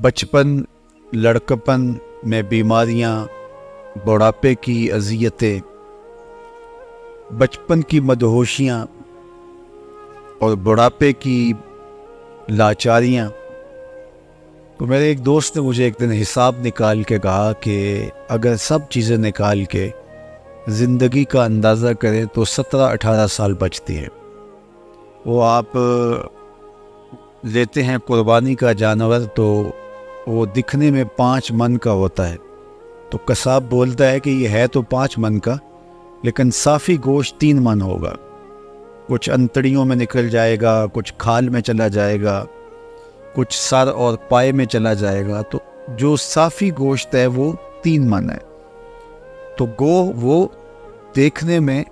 بچپن، لڑکپن میں بیماریاں، بڑھاپے کی اذیتیں، بچپن کی مدہوشیاں اور بڑھاپے کی لاچاریاں۔ تو میرے ایک دوست نے مجھے ایک دن حساب نکال کے کہا کہ اگر سب چیزیں نکال کے زندگی کا اندازہ کریں تو 17-18 سال بچتی ہیں۔ وہ آپ لیتے ہیں قربانی کا جانور تو وہ دکھنے میں 5 من کا ہوتا ہے، تو قصاب بولتا ہے کہ یہ ہے تو 5 من کا لیکن صافی گوشت 3 من ہوگا، کچھ انتڑیوں میں نکل جائے گا، کچھ کھال میں چلا جائے گا، کچھ سر اور پائے میں چلا جائے گا، تو جو صافی گوشت ہے وہ 3 من ہے، تو وہ دیکھنے میں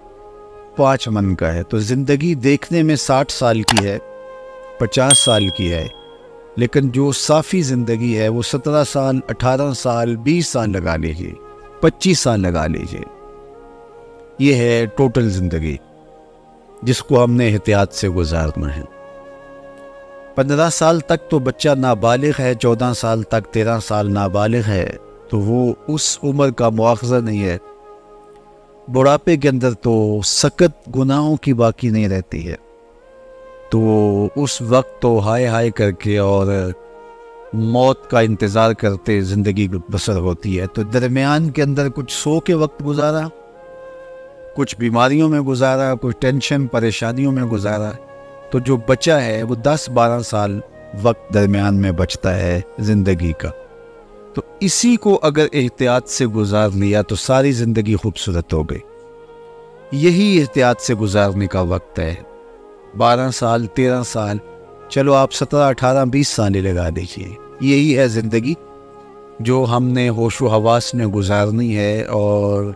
5 من کا ہے۔ تو زندگی دیکھنے میں 60 سال کی ہے، 50 سال کی ہے، لیکن جو صافی زندگی ہے وہ 17 سال، 18 سال، 20 سال لگا لیجیے، 25 سال لگا لیجیے۔ یہ ہے ٹوٹل زندگی جس کو ہم نے احتیاط سے گزارنا ہے۔ 15 سال تک تو بچہ نابالغ ہے، 14 سال تک، 13 سال نابالغ ہے، تو وہ اس عمر کا مواخذہ نہیں ہے۔ بڑھاپے کے اندر تو سخت گناہوں کی باقی نہیں رہتی ہے، تو اس وقت تو ہائے ہائے کر کے اور موت کا انتظار کرتے زندگی بسر ہوتی ہے۔ تو درمیان کے اندر کچھ سو کے وقت گزارا، کچھ بیماریوں میں گزارا، کچھ ٹینشن پریشانیوں میں گزارا، تو جو بچہ ہے وہ 10-12 سال وقت درمیان میں بچتا ہے زندگی کا۔ تو اسی کو اگر احتیاط سے گزار لیا تو ساری زندگی خوبصورت ہو گئی۔ یہی احتیاط سے گزارنے کا وقت ہے۔ 12 سال، 13 سال، چلو آپ 17، 18، 20 سال ہی لگا دیجیے۔ یہی ہے زندگی جو ہم نے ہوش و حواس میں گزارنی ہے اور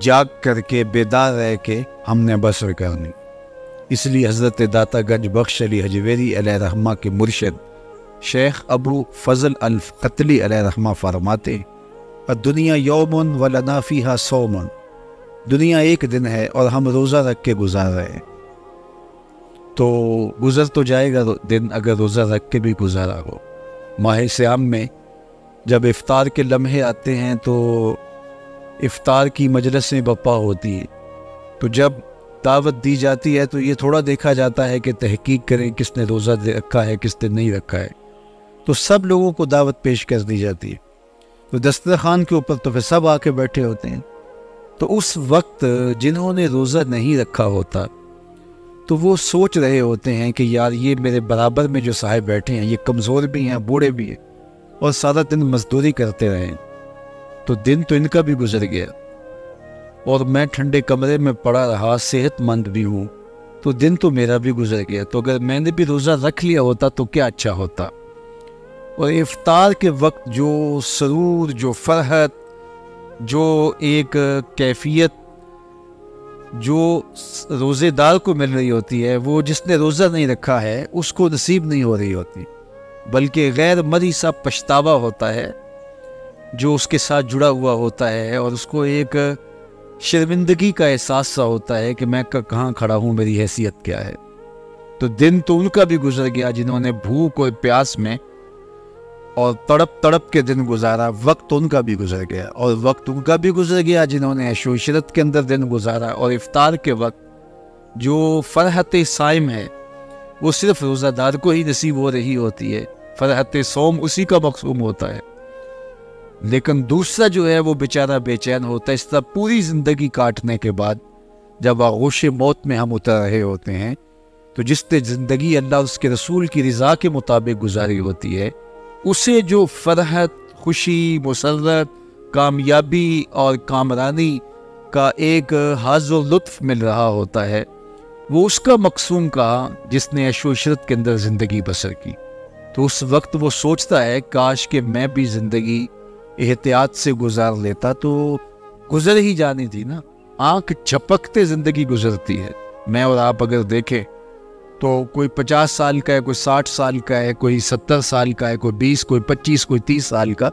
جاگ کر کے بیدار رہ کے ہم نے بسر کرنی۔ اس لیے حضرت داتا گنج بخش علی حجویری علیہ رحمہ کے مرشد شیخ ابو فضل القتلی علیہ رحمہ فرماتے الدنیا یوم ولنا فیہا صوم، دنیا ایک دن ہے اور ہم روزہ رکھ کے گزار رہے ہیں۔ تو گزر تو جائے گا دن اگر روزہ رکھ کے بھی گزارا ہو۔ ماہ صیام میں جب افطار کے لمحے آتے ہیں تو افطار کی مجلسیں بپا ہوتی ہیں، تو جب دعوت دی جاتی ہے تو یہ تھوڑا دیکھا جاتا ہے کہ تحقیق کریں کس نے روزہ رکھا ہے، کس نے نہیں رکھا ہے، تو سب لوگوں کو دعوت پیش کر دی جاتی ہے۔ تو دسترخوان کے اوپر تو پھر سب آ کے بیٹھے ہوتے ہیں۔ تو اس وقت جنہوں نے روزہ نہیں رکھا ہوتا تو وہ سوچ رہے ہوتے ہیں کہ یار یہ میرے برابر میں جو صاحب بیٹھے ہیں یہ کمزور بھی ہیں، بوڑھے بھی ہیں اور سارا دن مزدوری کرتے رہے ہیں، تو دن تو ان کا بھی گزر گیا اور میں ٹھنڈے کمرے میں پڑا رہا، صحت مند بھی ہوں، تو دن تو میرا بھی گزر گیا۔ تو اگر میں نے بھی روزہ رکھ لیا ہوتا تو کیا اچھا ہوتا۔ اور افطار کے وقت جو سرور، جو فرحت، جو ایک کیفیت جو روزے دار کو مل رہی ہوتی ہے وہ جس نے روزہ نہیں رکھا ہے اس کو نصیب نہیں ہو رہی ہوتی، بلکہ غیر مرئی سا پچھتاوا ہوتا ہے جو اس کے ساتھ جڑا ہوا ہوتا ہے، اور اس کو ایک شرمندگی کا احساس سا ہوتا ہے کہ میں کہاں کھڑا ہوں، میری حیثیت کیا ہے۔ تو دن تو ان کا بھی گزر گیا جنہوں نے بھوک اور پیاس میں اور تڑپ تڑپ کے دن گزارا، وقت ان کا بھی گزر گیا، اور وقت ان کا بھی گزر گیا جنہوں نے عیش و عشرت کے اندر دن گزارا۔ اور افطار کے وقت جو فرحت صائم ہے وہ صرف روزہ دار کو ہی نصیب ہو رہی ہوتی ہے، فرحت صوم اسی کا مقصوم ہوتا ہے، لیکن دوسرا جو ہے وہ بیچارہ بے چین ہوتا ہے۔ اس طرح پوری زندگی کاٹنے کے بعد جب آغوش موت میں ہم اتر رہے ہوتے ہیں تو جس نے زندگی اللہ اور اس کے رسول کی رضا کے مطابق گزاری ہوتی ہے، اسے جو فرحت، خوشی، مسرت، کامیابی اور کامرانی کا ایک حظ و لطف مل رہا ہوتا ہے، وہ اس کا مقصوم کہا جس نے عیش و عشرت کے اندر زندگی بسر کی۔ تو اس وقت وہ سوچتا ہے کاش کہ میں بھی زندگی احتیاط سے گزار لیتا، تو گزر ہی جانی تھی نا، آنکھ جھپکتے زندگی گزرتی ہے۔ میں اور آپ اگر دیکھیں تو کوئی 50 سال کا ہے، کوئی 60 سال کا ہے، کوئی 70 سال کا ہے، کوئی 20، کوئی 25، کوئی 30 سال کا،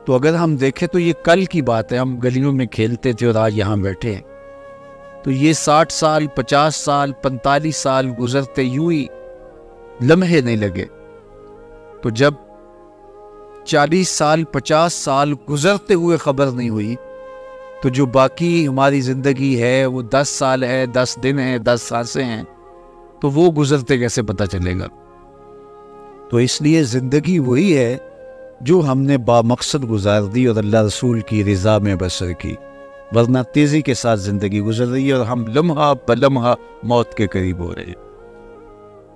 تو اگر ہم دیکھیں تو یہ کل کی بات ہے، ہم گلیوں میں کھیلتے تھے اور آج یہاں بیٹھے ہیں۔ تو یہ 60 سال، 50 سال، 45 سال گزرتے یوں ہی لمحے نہیں لگے۔ تو جب 40 سال 50 سال گزرتے ہوئے خبر نہیں ہوئی تو جو باقی ہماری زندگی ہے وہ 10 سال ہے، 10 دن ہیں، 10 سانسیں ہیں، تو وہ گزرتے کیسے پتہ چلے گا؟ تو اس لیے زندگی وہی ہے جو ہم نے بامقصد گزار دی اور اللہ رسول کی رضا میں بسر کی، ورنہ تیزی کے ساتھ زندگی گزر رہی ہے اور ہم لمحہ بلمحہ موت کے قریب ہو رہے ہیں۔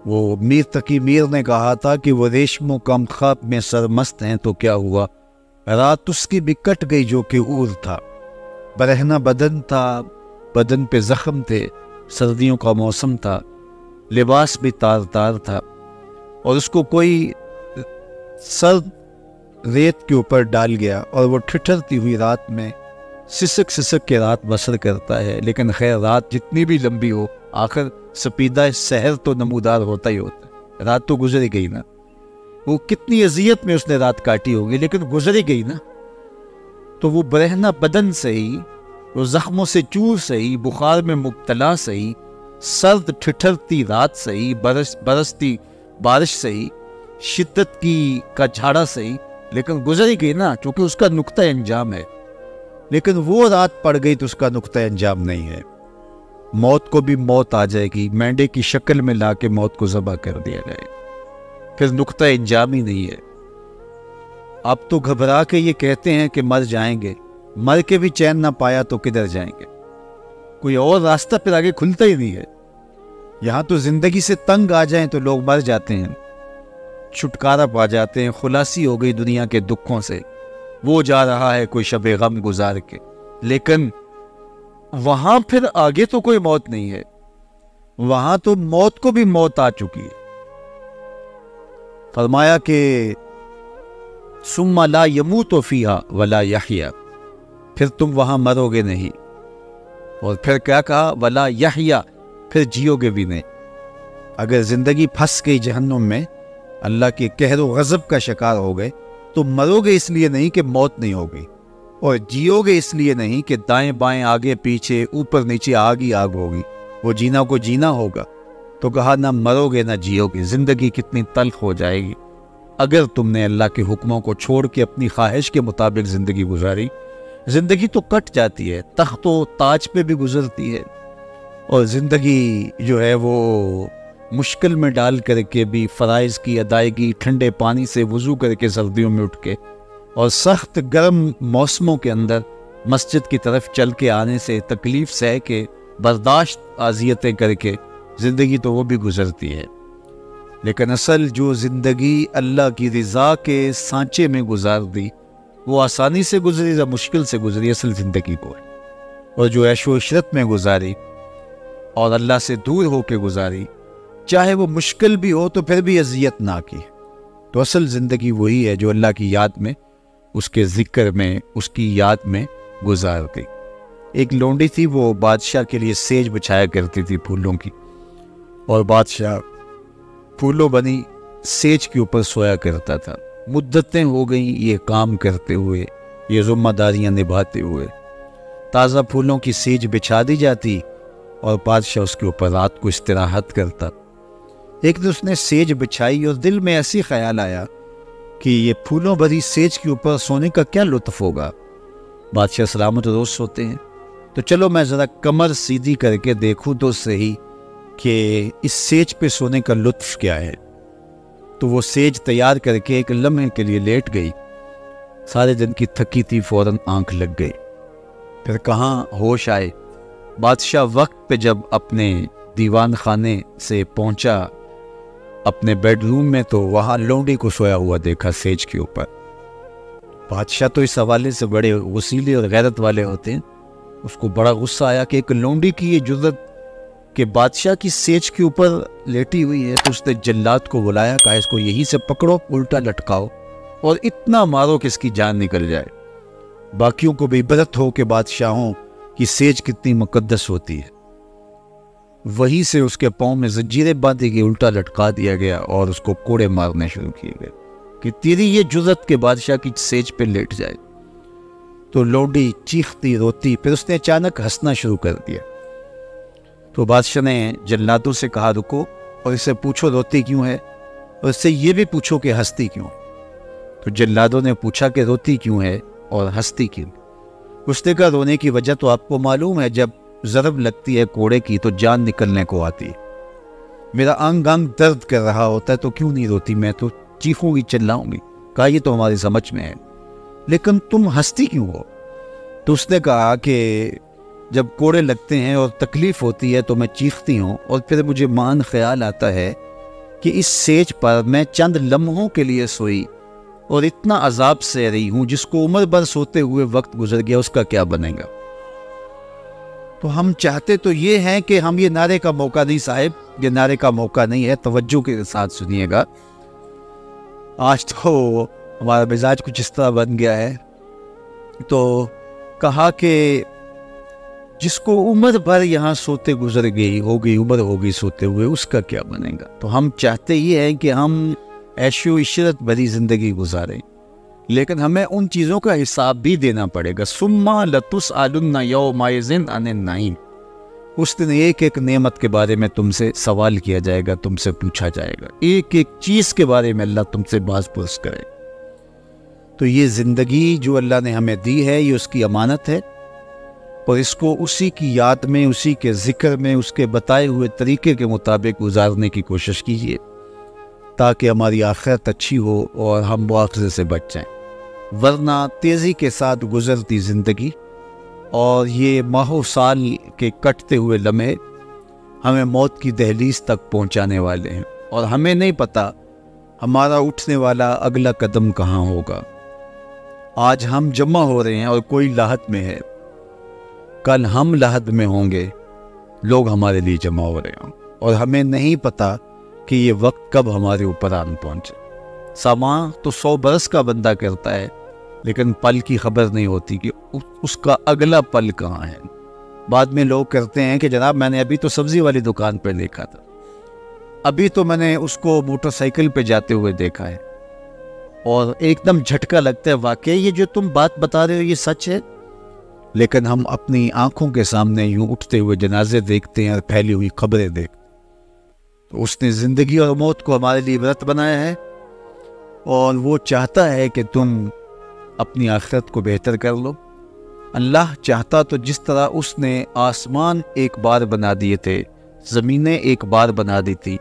وہ میر تقی میر نے کہا تھا کہ وہ ریشم و کم خواب میں سرمست ہیں تو کیا ہوا، رات اس کی بھی کٹ گئی جو کہ اور تھا، برہنہ بدن تھا، بدن پہ زخم تھے، سردیوں کا موسم تھا، لباس بھی تار تار تھا، اور اس کو کوئی سرد ریت کے اوپر ڈال گیا اور وہ ٹھٹھرتی ہوئی رات میں سسک سسک کے رات بسر کرتا ہے۔ لیکن خیر رات جتنی بھی لمبی ہو آخر سپیدہ سحر تو نمودار ہوتا ہی ہوتا ہے، رات تو گزر ہی گئی نا، وہ کتنی اذیت میں اس نے رات کاٹی ہوگی لیکن گزر ہی گئی نا۔ تو وہ برہنہ بدن صحیح، وہ زخموں سے چور صحیح، بخار میں مبتلا صحیح، سرد ٹھٹھرتی رات صحیح، برستی بارش صحیح، شدت کا جھاڑا صحیح، لیکن گزر ہی گئی نا، چونکہ اس کا نقطہ انجام ہے۔ لیکن وہ رات پڑ گئی تو اس کا نقطہ انجام نہیں ہے۔ موت کو بھی موت آ جائے گی، مینڈے کی شکل میں لا کے موت کو ذبح کر دیا جائے، پھر نقطہ انجام ہی نہیں ہے۔ اب تو گھبرا کے یہ کہتے ہیں کہ مر جائیں گے، مر کے بھی چین نہ پایا تو کدھر جائیں گے، کوئی اور راستہ پھر آگے کھلتا ہی نہیں ہے۔ یہاں تو زندگی سے تنگ آ جائیں تو لوگ مر جاتے ہیں، چھٹکارا پا جاتے ہیں، خلاصی ہو گئی دنیا کے دکھوں سے، وہ جا رہا ہے کوئی شب غم گزار کے، لیکن وہاں پھر آگے تو کوئی موت نہیں ہے، وہاں تو موت کو بھی موت آ چکی ہے۔ فرمایا کہ ثم لا يموت فیہا ولا یحییٰ، پھر تم وہاں مرو گے نہیں، اور پھر کیا کہا، ولا یحییٰ، پھر جیو گے بھی نہیں۔ اگر زندگی پھنس گئی جہنم میں، اللہ کے قہر و غضب کا شکار ہو گئے، تو مرو گے اس لیے نہیں کہ موت نہیں ہوگی، اور جیو گے اس لیے نہیں کہ دائیں بائیں آگے پیچھے اوپر نیچے آگ ہی آگ ہوگی، وہ جینا کو جینا ہوگا۔ تو کہا نہ مرو گے نہ جیو گے، زندگی کتنی تلخ ہو جائے گی اگر تم نے اللہ کے حکموں کو چھوڑ کے اپنی خواہش کے مطابق زندگی گزاری۔ زندگی تو کٹ جاتی ہے، تخت و تاج پہ بھی گزرتی ہے، اور زندگی جو ہے وہ مشکل میں ڈال کر کے بھی فرائض کی ادائیگی، ٹھنڈے پانی سے وضو کر کے سردیوں میں اٹھ کے، اور سخت گرم موسموں کے اندر مسجد کی طرف چل کے آنے سے، تکلیف سہ کے، برداشت اذیتیں کر کے، زندگی تو وہ بھی گزرتی ہے۔ لیکن اصل جو زندگی اللہ کی رضا کے سانچے میں گزار دی، وہ آسانی سے گزری یا مشکل سے گزری، اصل زندگی کو ہے۔ اور جو عیش و عشرت میں گزاری اور اللہ سے دور ہو کے گزاری، چاہے وہ مشکل بھی ہو تو پھر بھی اذیت نہ کی، تو اصل زندگی وہی ہے جو اللہ کی یاد میں، اس کے ذکر میں، اس کی یاد میں گزار گئی۔ ایک لونڈی تھی، وہ بادشاہ کے لیے سیج بچھایا کرتی تھی پھولوں کی، اور بادشاہ پھولوں بنی سیج کے اوپر سویا کرتا تھا۔ مدتیں ہو گئیں یہ کام کرتے ہوئے، یہ ذمہ داریاں نبھاتے ہوئے، تازہ پھولوں کی سیج بچھا دی جاتی اور بادشاہ اس کے اوپر رات کو استراحت کرتا۔ ایک دن اس نے سیج بچھائی اور دل میں ایسی خیال آیا کہ یہ پھولوں بھری سیج کے اوپر سونے کا کیا لطف ہوگا، بادشاہ سلامت روز سوتے ہیں، تو چلو میں ذرا کمر سیدھی کر کے دیکھوں تو صحیح کہ اس سیج پہ سونے کا لطف کیا ہے۔ تو وہ سیج تیار کر کے ایک لمحے کے لیے لیٹ گئی، سارے دن کی تھکی تھی، فوراً آنکھ لگ گئی، پھر کہاں ہوش آئے۔ بادشاہ وقت پہ جب اپنے دیوان خانے سے پہنچا اپنے بیڈ روم میں، تو وہاں لونڈی کو سویا ہوا دیکھا سیج کے اوپر۔ بادشاہ تو اس حوالے سے بڑے وسیلے اور غیرت والے ہوتے ہیں، اس کو بڑا غصہ آیا کہ ایک لونڈی کی یہ جرت کہ بادشاہ کی سیج کے اوپر لیٹی ہوئی ہے، تو اس نے جلاد کو بلایا، کہا اس کو یہیں سے پکڑو، الٹا لٹکاؤ اور اتنا مارو کہ اس کی جان نکل جائے، باقیوں کو بھی عبرت ہو کہ بادشاہوں کی سیج کتنی مقدس ہوتی ہے۔ وہیں سے اس کے پاؤں میں زنجیریں باندھی گئی، الٹا لٹکا دیا گیا اور اس کو کوڑے مارنے شروع کیے گئے کہ تیری یہ جرت کہ بادشاہ کی سیج پہ لیٹ جائے۔ تو لونڈی چیختی روتی، پھر اس نے اچانک ہنسنا شروع کر دیا۔ تو بادشاہ نے جلادوں سے کہا رکو اور اسے پوچھو روتی کیوں ہے، اور اس سے یہ بھی پوچھو کہ ہنستی کیوں۔ تو تو جلادوں نے پوچھا کہ روتی کیوں ہے اور ہنستی کیوں؟ اس نے کہا رونے کی وجہ تو آپ کو معلوم ہے، جب ضرب لگتی ہے کوڑے کی تو جان نکلنے کو آتی ہے، میرا انگ انگ درد کر رہا ہوتا ہے تو کیوں نہیں روتی، میں تو چیخوں گی چلاؤں گی۔ کہا یہ تو ہماری سمجھ میں ہے، لیکن تم ہنستی کیوں ہو؟ تو اس نے کہا کہ جب کوڑے لگتے ہیں اور تکلیف ہوتی ہے تو میں چیختی ہوں، اور پھر مجھے مان خیال آتا ہے کہ اس سیج پر میں چند لمحوں کے لیے سوئی اور اتنا عذاب سہ رہی ہوں، جس کو عمر بھر سوتے ہوئے وقت گزر گیا، اس کا کیا بنے گا؟ تو ہم چاہتے تو یہ ہیں کہ ہم یہ نعرے کا موقع نہیں صاحب، یہ نعرے کا موقع نہیں ہے، توجہ کے ساتھ سنیے گا۔ آج تو ہمارا مزاج کچھ اس طرح بن گیا ہے، تو کہا کہ جس کو عمر بھر یہاں سوتے گزر گئی ہوگی، عمر ہوگی سوتے ہوئے، اس کا کیا بنے گا؟ تو ہم چاہتے یہ ہیں کہ ہم عیش و عشرت بھری زندگی گزاریں، لیکن ہمیں ان چیزوں کا حساب بھی دینا پڑے گا۔ ثم لتسألن یومئذ عن النعیم، اس دن ایک ایک نعمت کے بارے میں تم سے سوال کیا جائے گا، تم سے پوچھا جائے گا، ایک ایک چیز کے بارے میں اللہ تم سے باز پرس کرے۔ تو یہ زندگی جو اللہ نے ہمیں دی ہے، یہ اس کی امانت ہے، اور اس کو اسی کی یاد میں، اسی کے ذکر میں، اس کے بتائے ہوئے طریقے کے مطابق گزارنے کی کوشش کیجیے، تاکہ ہماری آخرت اچھی ہو اور ہم مواخذے سے بچ جائیں۔ ورنہ تیزی کے ساتھ گزرتی زندگی اور یہ ماہ و سال کے کٹتے ہوئے لمحے ہمیں موت کی دہلیز تک پہنچانے والے ہیں، اور ہمیں نہیں پتہ ہمارا اٹھنے والا اگلا قدم کہاں ہوگا۔ آج ہم جمع ہو رہے ہیں اور کوئی لاحت میں ہے، کل ہم لاحت میں ہوں گے، لوگ ہمارے لیے جمع ہو رہے ہوں، اور ہمیں نہیں پتہ کہ یہ وقت کب ہمارے اوپر آن پہنچے۔ سماں تو 100 برس کا بندہ کرتا ہے، لیکن پل کی خبر نہیں ہوتی کہ اس کا اگلا پل کہاں ہے۔ بعد میں لوگ کرتے ہیں کہ جناب میں نے ابھی تو سبزی والی دکان پہ دیکھا تھا، ابھی تو میں نے اس کو موٹر سائیکل پہ جاتے ہوئے دیکھا ہے، اور ایک دم جھٹکا لگتا ہے واقعی یہ جو تم بات بتا رہے ہو یہ سچ ہے، لیکن ہم اپنی آنکھوں کے سامنے یوں اٹھتے ہوئے جنازے دیکھتے ہیں اور پھیلی ہوئی خبریں دیکھتے ہیں۔ تو اس نے زندگی اور موت کو ہمارے لیے عبرت بنایا ہے، اور وہ چاہتا ہے کہ تم اپنی آخرت کو بہتر کر لو۔ اللہ چاہتا تو جس طرح اس نے آسمان ایک بار بنا دیے تھے، زمینیں ایک بار بنا دی تھی،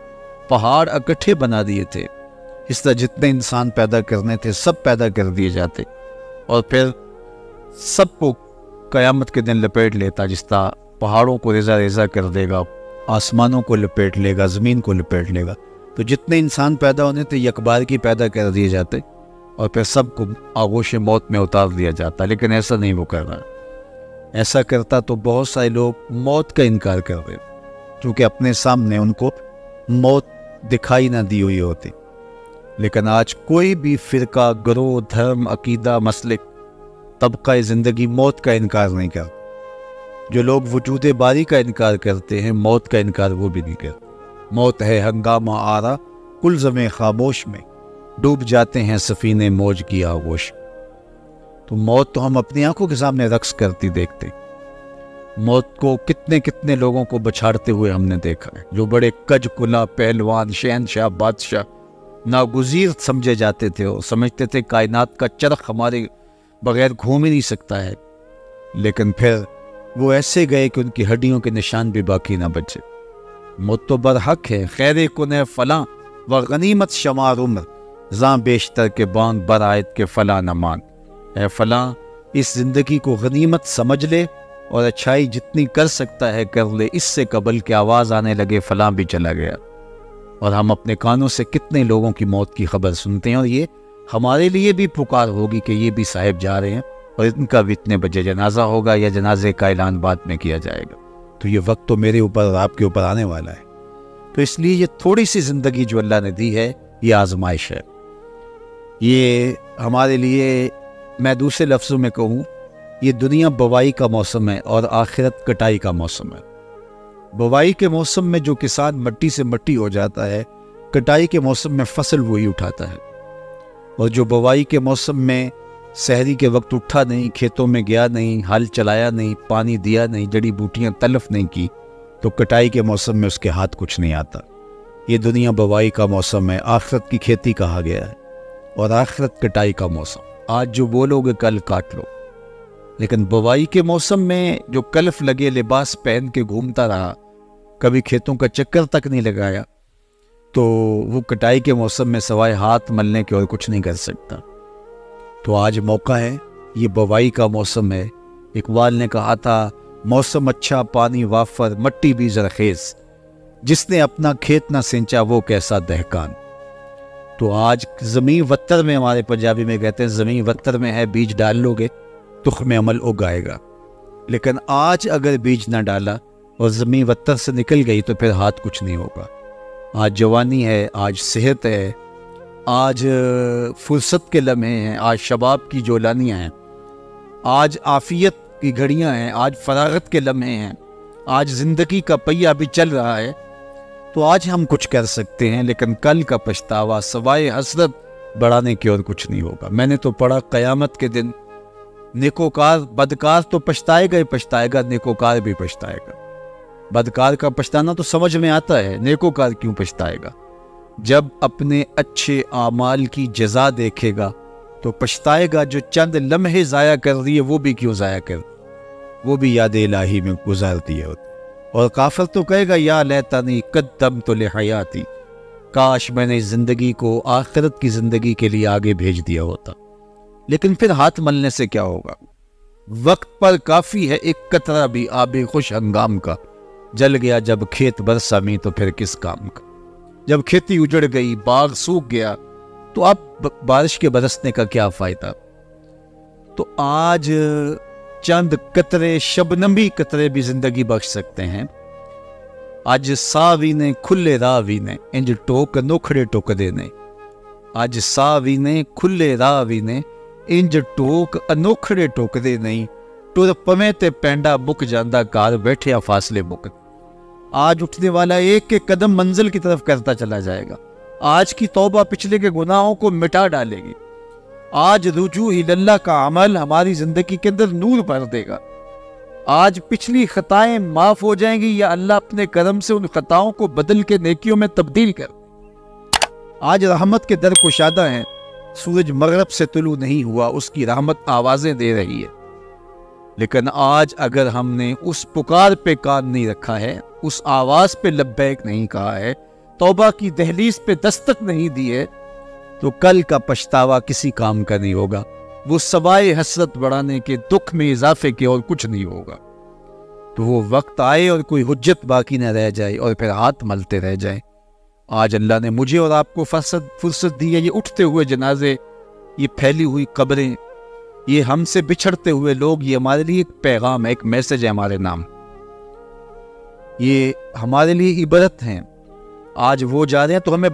پہاڑ اکٹھے بنا دیے تھے، اس طرح جتنے انسان پیدا کرنے تھے سب پیدا کر دیے جاتے، اور پھر سب کو قیامت کے دن لپیٹ لیتا، جس طرح پہاڑوں کو ریزہ ریزہ کر دے گا، آسمانوں کو لپیٹ لے گا، زمین کو لپیٹ لے گا۔ تو جتنے انسان پیدا ہونے تھے یک بار کی پیدا کر دیے جاتے، اور پھر سب کو آغوش موت میں اتار دیا جاتا، لیکن ایسا نہیں وہ کر رہا۔ ایسا کرتا تو بہت سارے لوگ موت کا انکار کر رہے، کیونکہ اپنے سامنے ان کو موت دکھائی نہ دی ہوئی ہوتی۔ لیکن آج کوئی بھی فرقہ، گروہ، دھرم، عقیدہ، مسلک، طبقہ زندگی موت کا انکار نہیں کرتا۔ جو لوگ وجود باری کا انکار کرتے ہیں، موت کا انکار وہ بھی نہیں کرتے۔ موت ہے ہنگامہ آرا کلزم خاموش میں، ڈوب جاتے ہیں سفینے موج کی آغوش۔ تو موت تو ہم اپنی آنکھوں کے سامنے رقص کرتی دیکھتے، موت کو کتنے کتنے لوگوں کو بچھاڑتے ہوئے ہم نے دیکھا ہے، جو بڑے کج کلا، پہلوان، شہنشاہ، بادشاہ ناگزیر سمجھے جاتے تھے، اور سمجھتے تھے کائنات کا چرخ ہمارے بغیر گھوم ہی نہیں سکتا ہے، لیکن پھر وہ ایسے گئے کہ ان کی ہڈیوں کے نشان بھی باقی نہ بچے۔ موت تو برحق ہے، خیر کن ہے فلاں و غنیمت شمار عمر، زاں بیشتر کے بانگ برآیت کے فلاں نہ مان۔ اے فلاں اس زندگی کو غنیمت سمجھ لے، اور اچھائی جتنی کر سکتا ہے کر لے، اس سے قبل کہ آواز آنے لگے فلاں بھی چلا گیا۔ اور ہم اپنے کانوں سے کتنے لوگوں کی موت کی خبر سنتے ہیں، اور یہ ہمارے لیے بھی پکار ہوگی کہ یہ بھی صاحب جا رہے ہیں، اور ان کا بھی اتنے بجے جنازہ ہوگا، یا جنازے کا اعلان بعد میں کیا جائے گا۔ تو یہ وقت تو میرے اوپر اور آپ کے اوپر آنے والا ہے، تو اس لیے یہ تھوڑی سی زندگی جو اللہ نے دی ہے یہ آزمائش ہے۔ یہ ہمارے لیے، میں دوسرے لفظوں میں کہوں، یہ دنیا بوائی کا موسم ہے اور آخرت کٹائی کا موسم ہے۔ بوائی کے موسم میں جو کسان مٹی سے مٹی ہو جاتا ہے، کٹائی کے موسم میں فصل وہی اٹھاتا ہے، اور جو بوائی کے موسم میں سحری کے وقت اٹھا نہیں، کھیتوں میں گیا نہیں، ہل چلایا نہیں، پانی دیا نہیں، جڑی بوٹیاں تلف نہیں کی، تو کٹائی کے موسم میں اس کے ہاتھ کچھ نہیں آتا۔ یہ دنیا بوائی کا موسم ہے، آخرت کی کھیتی کہا گیا ہے، اور آخرت کٹائی کا موسم۔ آج جو بولو گے کل کاٹ لو، لیکن بوائی کے موسم میں جو کلف لگے لباس پہن کے گھومتا رہا، کبھی کھیتوں کا چکر تک نہیں لگایا، تو وہ کٹائی کے موسم میں سوائے ہاتھ ملنے کے اور کچھ نہیں کر سکتا۔ تو آج موقع ہے، یہ بوائی کا موسم ہے۔ اقبال نے کہا تھا موسم اچھا پانی وافر مٹی بھی زرخیز، جس نے اپنا کھیت نہ سینچا وہ کیسا دہقان۔ تو آج زمین وتر میں، ہمارے پنجابی میں کہتے ہیں زمین وتر میں ہے، بیج ڈال لو گے تخم عمل اگائے گا۔ لیکن آج اگر بیج نہ ڈالا اور زمین وتر سے نکل گئی تو پھر ہاتھ کچھ نہیں ہوگا۔ آج جوانی ہے، آج صحت ہے، آج فرصت کے لمحے ہیں، آج شباب کی جولانیاں ہیں، آج عافیت کی گھڑیاں ہیں، آج فراغت کے لمحے ہیں، آج زندگی کا پہیہ بھی چل رہا ہے۔ تو آج ہم کچھ کر سکتے ہیں، لیکن کل کا پچھتاوا سوائے حسرت بڑھانے کی اور کچھ نہیں ہوگا۔ میں نے تو پڑھا قیامت کے دن نیکوکار بدکار تو پچھتائے گا ہی پچھتائے گا، نیکوکار بھی پچھتائے گا۔ بدکار کا پچھتانا تو سمجھ میں آتا ہے، نیکوکار کیوں پچھتائے گا؟ جب اپنے اچھے اعمال کی جزا دیکھے گا تو پچھتائے گا، جو چند لمحے ضائع کر رہی ہے وہ بھی کیوں ضائع کر، وہ بھی یاد الہی میں گزار دیے ہوتے۔ اور کافر تو کہے گا یا لیتنی قدمت لحیاتی، کاش میں نے زندگی کو آخرت کی زندگی کے لیے آگے بھیج دیا ہوتا۔ لیکن پھر ہاتھ ملنے سے کیا ہوگا؟ وقت پر کافی ہے ایک قطرہ بھی آب خوش ہنگام کا، جل گیا جب کھیت برسا میں تو پھر کس کام کا۔ جب کھیتی اجڑ گئی، باغ سوکھ گیا، تو اب بارش کے برسنے کا کیا فائدہ؟ تو آج چند قطرے، شبنمی قطرے بھی زندگی بخش سکتے ہیں۔ آج ساوی نے کھلے راوی نے انج ٹوک نوکھڑے ٹوک دینے، آج ساوی نے کھلے راوی نے انج ٹوک انوکھڑے ٹوک دے نہیں، ٹر پویں تے پینڈا مک جاندہ کار بیٹھیا فاصلے مک۔ آج اٹھنے والا ایک ایک قدم منزل کی طرف کرتا چلا جائے گا۔ آج کی توبہ پچھلے کے گناہوں کو مٹا ڈالے گی۔ آج رجوع اللہ کا عمل ہماری زندگی کے اندر نور بھر دے گا۔ آج پچھلی خطائیں معاف ہو جائیں گی، یا اللہ اپنے کرم سے ان خطاؤں کو بدل کے نیکیوں میں تبدیل کر۔ آج رحمت کے در کشادہ ہیں، سورج مغرب سے طلوع نہیں ہوا، اس کی رحمت آوازیں دے رہی ہے۔ لیکن آج اگر ہم نے اس پکار پہ کان نہیں رکھا ہے، اس آواز پہ لبیک نہیں کہا ہے، توبہ کی دہلیز پہ دستک نہیں دی ہے، تو کل کا پچھتاوا کسی کام کا نہیں ہوگا۔ وہ سوائے حسرت بڑھانے کے، دکھ میں اضافے کے اور کچھ نہیں ہوگا۔ تو وہ وقت آئے اور کوئی حجت باقی نہ رہ جائے اور پھر ہاتھ ملتے رہ جائیں۔ آج اللہ نے مجھے اور آپ کو فرصت دی ہے۔ یہ اٹھتے ہوئے جنازے، یہ پھیلی ہوئی قبریں، یہ ہم سے بچھڑتے ہوئے لوگ، یہ ہمارے لیے ایک پیغام ہے، ایک میسج ہے ہمارے نام، یہ ہمارے لیے عبرت ہیں۔ آج وہ جا رہے ہیں تو ہمیں